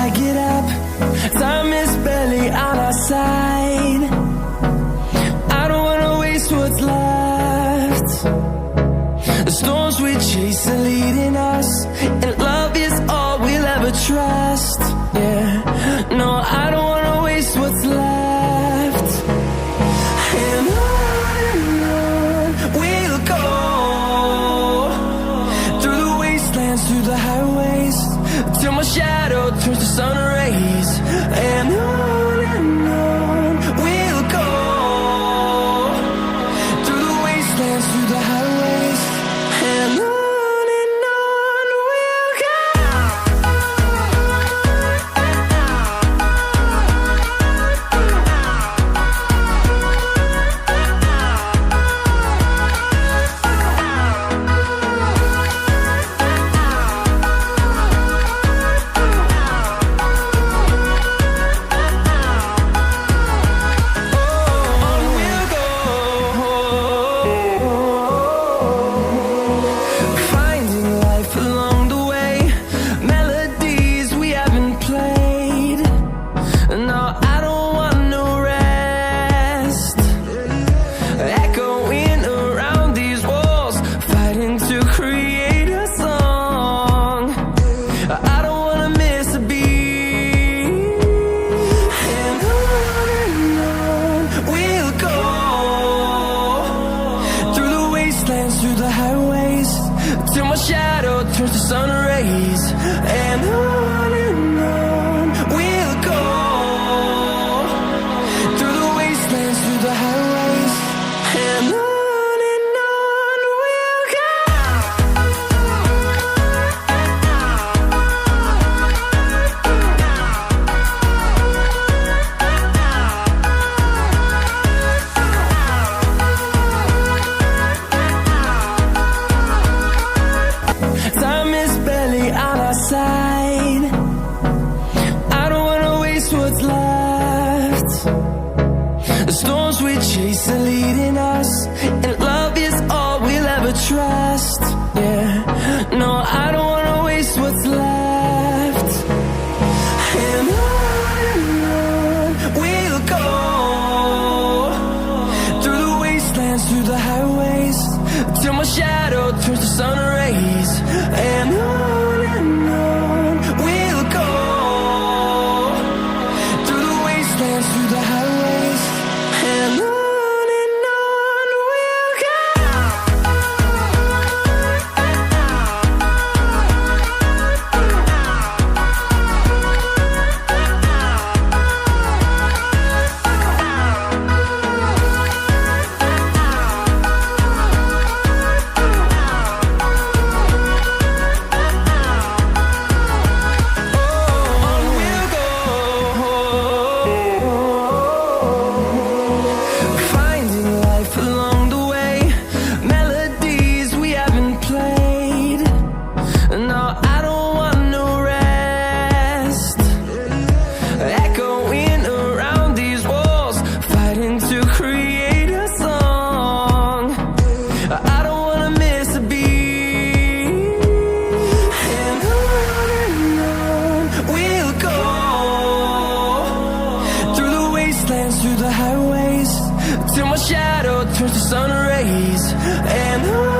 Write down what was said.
I get up, time is barely on our side. I don't wanna waste what's left. The storms we chase are leading us, and love is all we'll ever trust. Yeah, no, I don't wanna waste what's left. And on we'll go, through the wastelands, through the highways, till my shadow turns to sun rays. And on we'll go, through the wastelands, through the highways, and on we'll go. Through the highways, till my shadow turns to sun rays. And on we'll go, through the wastelands, through the highways, and on we'll go. Time is barely on our side. I don't wanna waste what's left. The storms we chase are leading us, and love is all we'll ever trust. Yeah, no, I don't wanna waste what's left. And on we'll go, through the wastelands, through the highways, till my shadow turns to sun rays. And on we'll go, through the wastelands, through the highways, and on we'll go. Through the highways, till my shadow turns to sun rays. And on